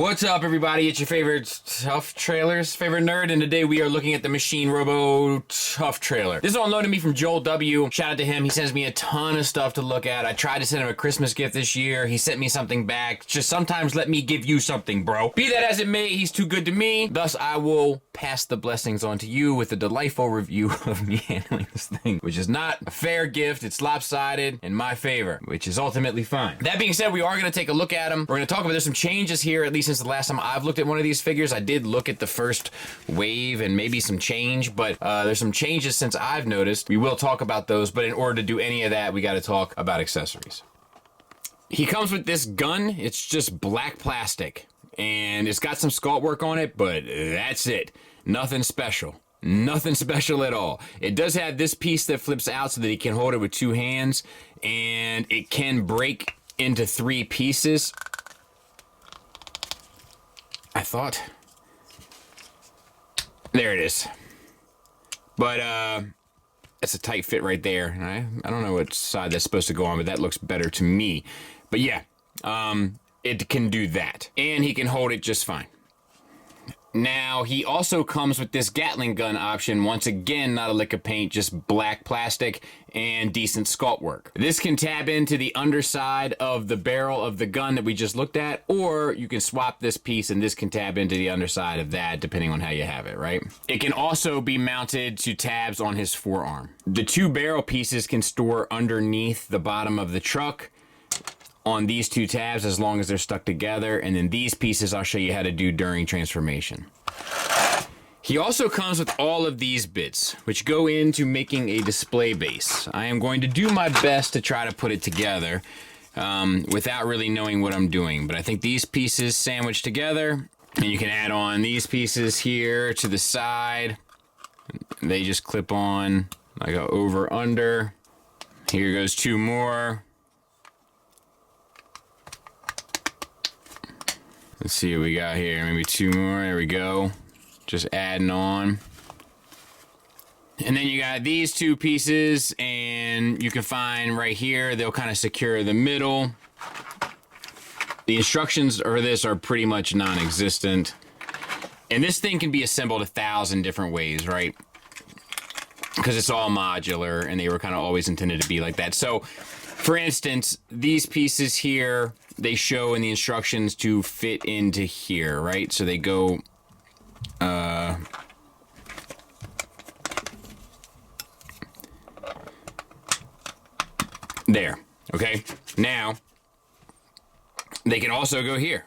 What's up, everybody? It's your favorite Tough Trailers, favorite nerd, and today we are looking at the Machine Robo Tough Trailer. This is on loan to me from Joel W. Shout out to him. He sends me a ton of stuff to look at. I tried to send him a Christmas gift this year. He sent me something back. Just sometimes let me give you something, bro. Be that as it may, he's too good to me. Thus, I will pass the blessings on to you with a delightful review of me handling this thing, which is not a fair gift. It's lopsided in my favor, which is ultimately fine. That being said, we are going to take a look at him. We're going to talk about there's some changes here, at least since the last time I've looked at one of these figures. I did look at the first wave and maybe some change, but there's some changes since I've noticed. We will talk about those, but in order to do any of that, we got to talk about accessories. He comes with this gun. It's just black plastic, and it's got some sculpt work on it, but that's it. Nothing special. Nothing special at all. It does have this piece that flips out so that he can hold it with two hands, and it can break into 3 pieces. I thought. There it is. But it's a tight fit right there. I don't know what side that's supposed to go on, but that looks better to me. But yeah, it can do that. And he can hold it just fine. Now, he also comes with this Gatling gun option. Once again, not a lick of paint, just black plastic and decent sculpt work. This can tab into the underside of the barrel of the gun that we just looked at, or you can swap this piece and this can tab into the underside of that, depending on how you have it, right? It can also be mounted to tabs on his forearm. The 2 barrel pieces can store underneath the bottom of the truck on these 2 tabs as long as they're stuck together, and then these pieces I'll show you how to do during transformation. He also comes with all of these bits, which go into making a display base. I am going to do my best to try to put it together without really knowing what I'm doing, but I think these pieces sandwich together, and you can add on these pieces here to the side. They just clip on like a over under. Here goes 2 more. Let's see what we got here. Maybe 2 more. There we go. Just adding on. And then you got these 2 pieces, and you can find right here, they'll kind of secure the middle. The instructions for this are pretty much non-existent. And this thing can be assembled 1,000 different ways, right? Because it's all modular, and they were kind of always intended to be like that. So, for instance, these pieces here, they show in the instructions to fit into here, right? So they go, there, okay? Now, they can also go here,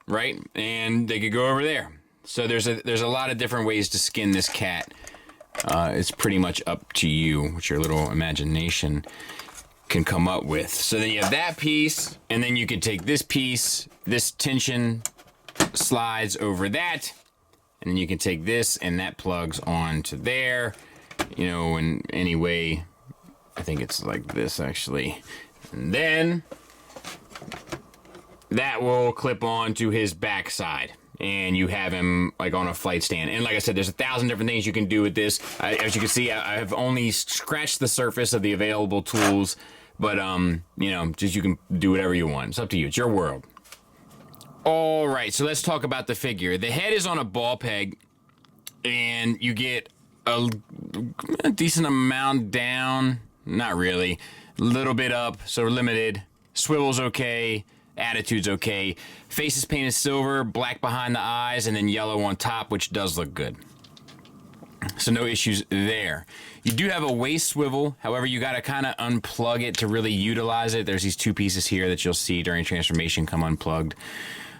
right? And they could go over there. So there's a lot of different ways to skin this cat. It's pretty much up to you, what your little imagination can come up with. So then you have that piece, and then you can take this piece, this tension slides over that, and then you can take this and that plugs onto there, you know, in any way. I think it's like this actually. And then that will clip on to his backside, and you have him like on a flight stand. And like I said, there's 1,000 different things you can do with this. As you can see, I have only scratched the surface of the available tools, but you know, just you can do whatever you want. It's up to you. It's your world. All right, so let's talk about the figure. The head is on a ball peg, and you get a decent amount down. Not really. A little bit up, so limited. Swivel's okay. Attitude's okay. Face is painted silver, black behind the eyes, and then yellow on top, which does look good. So no issues there. You do have a waist swivel. However, you got to kind of unplug it to really utilize it. There's these 2 pieces here that you'll see during transformation come unplugged.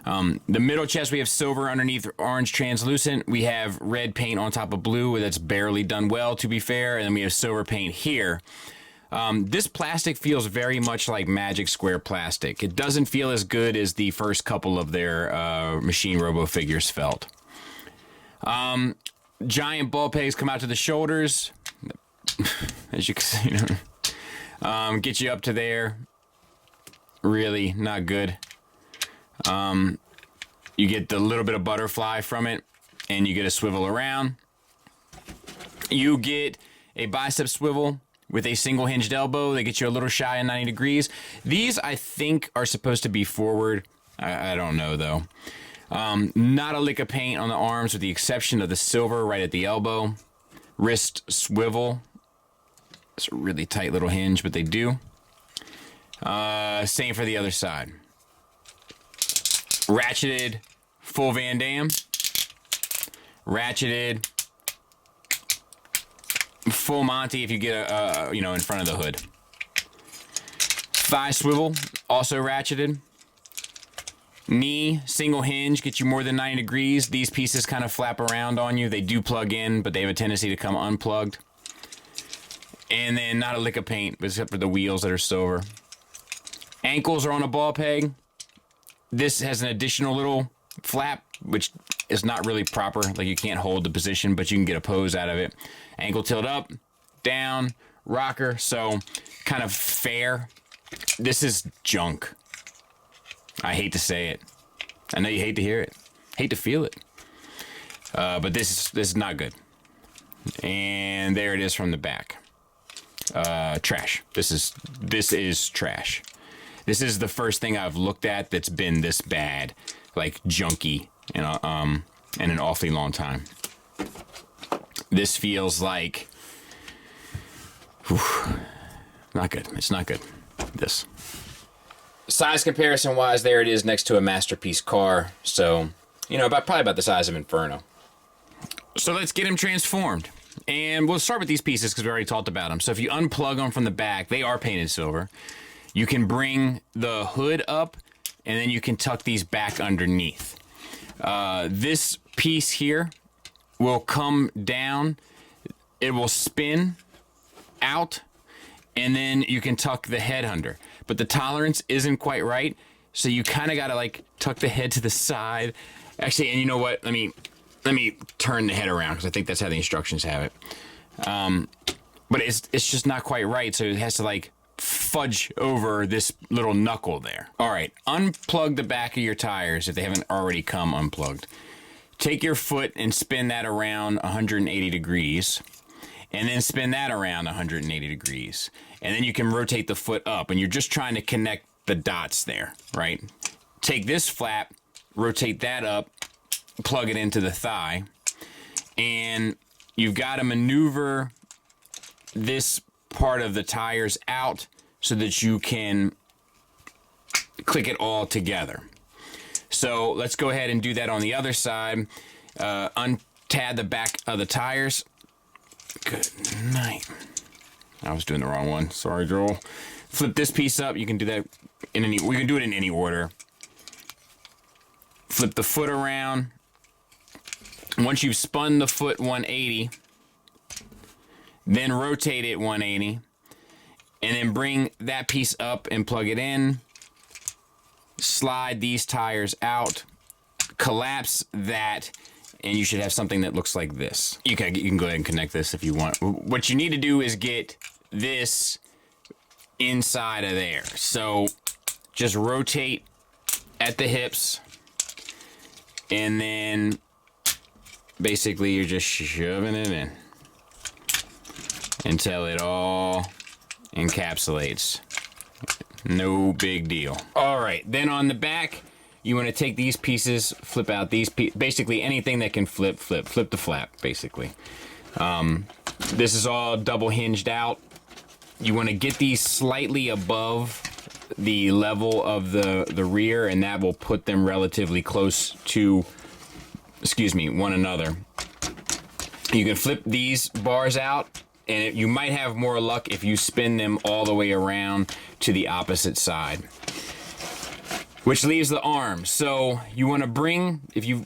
The middle chest, we have silver underneath orange translucent. We have red paint on top of blue that's barely done well, to be fair. And then we have silver paint here. This plastic feels very much like Magic Square plastic. It doesn't feel as good as the first couple of their Machine Robo figures felt. Giant ball pegs come out to the shoulders. As you can see, get you up to there. Really not good. You get the little bit of butterfly from it, and you get a swivel around. You get a bicep swivel with a single hinged elbow. They get you a little shy of 90 degrees. These, I think, are supposed to be forward. I don't know, though. Not a lick of paint on the arms with the exception of the silver right at the elbow. Wrist swivel. It's a really tight little hinge, but they do. Same for the other side. Ratcheted full Van Dam. Ratcheted full Monty if you get a you know, in front of the hood. Thigh swivel, also ratcheted. Knee, single hinge, get you more than 90 degrees. These pieces kind of flap around on you. They do plug in, but they have a tendency to come unplugged. And then not a lick of paint, except for the wheels that are silver. Ankles are on a ball peg. This has an additional little flap, which is not really proper. Like, you can't hold the position, but you can get a pose out of it. Ankle tilt up, down, rocker. So kind of fair. This is junk. I hate to say it. I know you hate to hear it. Hate to feel it. But this is not good. And there it is from the back. Trash. This is trash. This is the first thing I've looked at that's been this bad, like junky, in an awfully long time. This feels like, whew, not good. It's not good. This. Size comparison wise, there it is next to a masterpiece car. So, you know, probably about the size of Inferno. So let's get him transformed. And we'll start with these pieces because we already talked about them. So if you unplug them from the back, they are painted silver. You can bring the hood up and then you can tuck these back underneath. This piece here will come down. It will spin out and then you can tuck the head under. But the tolerance isn't quite right. So you kind of got to like tuck the head to the side. Actually, and you know what? Let me turn the head around because I think that's how the instructions have it. But it's just not quite right, so it has to like fudge over this little knuckle there. All right, unplug the back of your tires if they haven't already come unplugged. Take your foot and spin that around 180 degrees, and then spin that around 180 degrees. And then you can rotate the foot up, and you're just trying to connect the dots there, right? Take this flap, rotate that up, plug it into the thigh, and you've got to maneuver this part of the tires out so that you can click it all together. So let's go ahead and do that on the other side. Untab the back of the tires. Good night. I was doing the wrong one. Sorry, Joel. Flip this piece up. You can do that in any. We can do it in any order. Flip the foot around. Once you've spun the foot 180, then rotate it 180, and then bring that piece up and plug it in. Slide these tires out, collapse that, and you should have something that looks like this. You can go ahead and connect this if you want. What you need to do is get this inside of there. So just rotate at the hips, and then basically you're just shoving it in until it all encapsulates. No big deal. All right, then on the back, you want to take these pieces, flip out these basically anything that can flip the flap, basically. This is all double hinged out. You want to get these slightly above the level of the rear, and that will put them relatively close to, one another. You can flip these bars out, and you might have more luck if you spin them all the way around to the opposite side. Which leaves the arm. So you want to bring, if you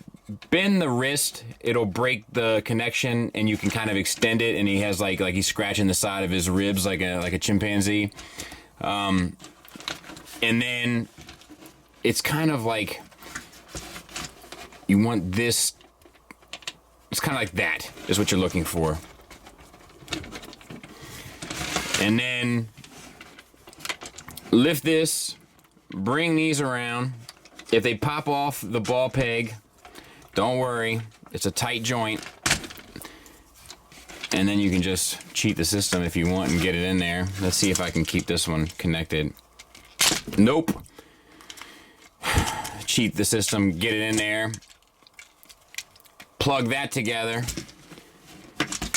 bend the wrist, it'll break the connection, and you can kind of extend it, and he has like he's scratching the side of his ribs like a chimpanzee. And then it's kind of like you want this. It's kind of like that is what you're looking for. And then lift this, bring these around. If they pop off the ball peg, don't worry, it's a tight joint. And then you can just cheat the system if you want and get it in there. Let's see if I can keep this one connected. Nope. cheat the system, get it in there, plug that together,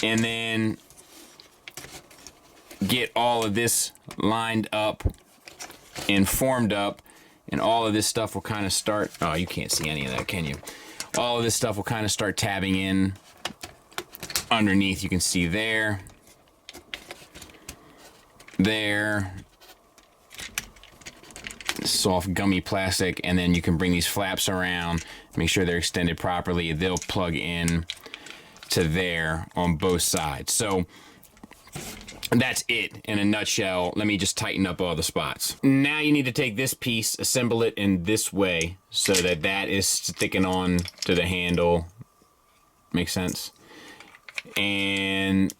and then get all of this lined up and formed up, and all of this stuff will kind of start, oh, you can't see any of that, can you? All of this stuff will kind of start tabbing in underneath. You can see there, soft gummy plastic, and then you can bring these flaps around, make sure they're extended properly. They'll plug in to there on both sides. So that's it in a nutshell. Let me just tighten up all the spots. Now you need to take this piece, assemble it in this way so that that is sticking on to the handle. Makes sense? And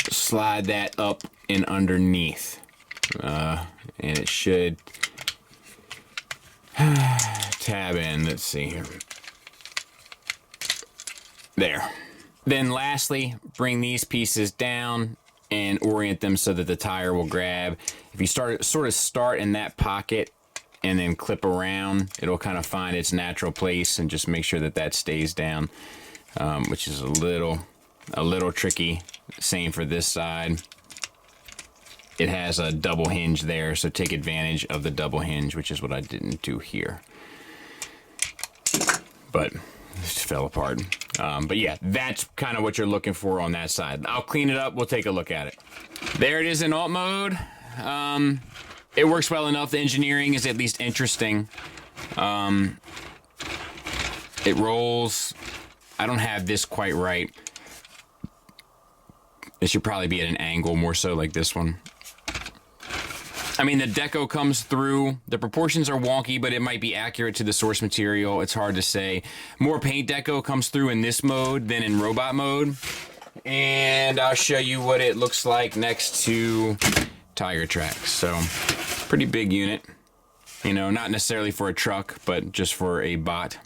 slide that up and underneath. And it should tab in. Let's see here. There. Then lastly, bring these pieces down and orient them so that the tire will grab. If you sort of start in that pocket and then clip around, it'll kind of find its natural place, and just make sure that that stays down, which is a little tricky. Same for this side. It has a double hinge there, so take advantage of the double hinge, which is what I didn't do here. But it just fell apart. But yeah, that's kind of what you're looking for on that side. I'll clean it up. We'll take a look at it. There it is in alt mode. It works well enough. The engineering is at least interesting. It rolls. I don't have this quite right. It should probably be at an angle, more so like this one. I mean, the deco comes through. The proportions are wonky, but it might be accurate to the source material. It's hard to say. More paint deco comes through in this mode than in robot mode. And I'll show you what it looks like next to tire tracks. So, pretty big unit. You know, not necessarily for a truck, but just for a bot.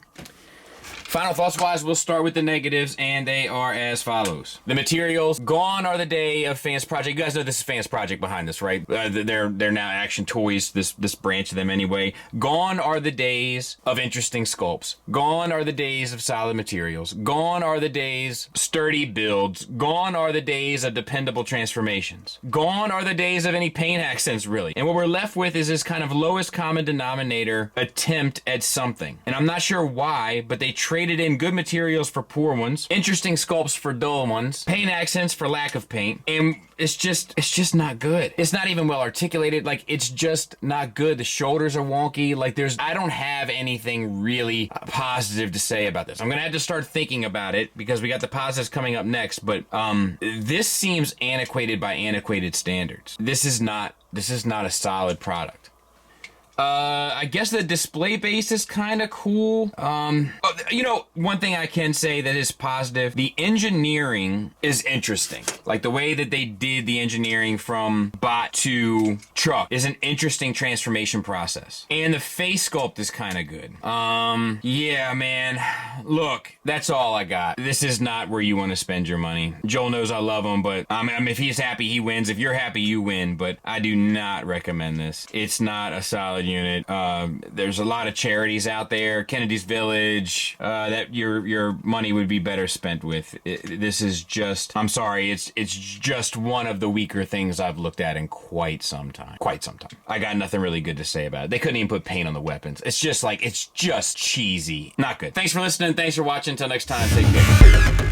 Final thoughts-wise, we'll start with the negatives, and they are as follows. The materials. Gone are the day of Fans Project. You guys know this is Fans Project behind this, right? They're now Action Toys, this branch of them anyway. Gone are the days of interesting sculpts. Gone are the days of solid materials. Gone are the days sturdy builds. Gone are the days of dependable transformations. Gone are the days of any paint accents, really. And what we're left with is this kind of lowest common denominator attempt at something. And I'm not sure why, but they traded in good materials for poor ones, interesting sculpts for dull ones, paint accents for lack of paint, and it's just not good. It's not even well articulated. Like, it's just not good. The shoulders are wonky. Like, I don't have anything really positive to say about this. I'm gonna have to start thinking about it because we got the positives coming up next, but this seems antiquated by antiquated standards. This is not a solid product. I guess the display base is kind of cool. You know, one thing I can say that is positive, the engineering is interesting. Like, the way that they did the engineering from bot to truck is an interesting transformation process. And the face sculpt is kind of good. Yeah, man. Look, that's all I got. This is not where you want to spend your money. Joel knows I love him, but I mean, if he's happy, he wins. If you're happy, you win. But I do not recommend this. It's not a solid unit. There's a lot of charities out there, Kennedy's Village, that your money would be better spent with. This is just, I'm sorry, it's just one of the weaker things I've looked at in quite some time. I got nothing really good to say about it. They couldn't even put paint on the weapons. It's just cheesy. Not good. Thanks for listening. Thanks for watching. Until next time, take care.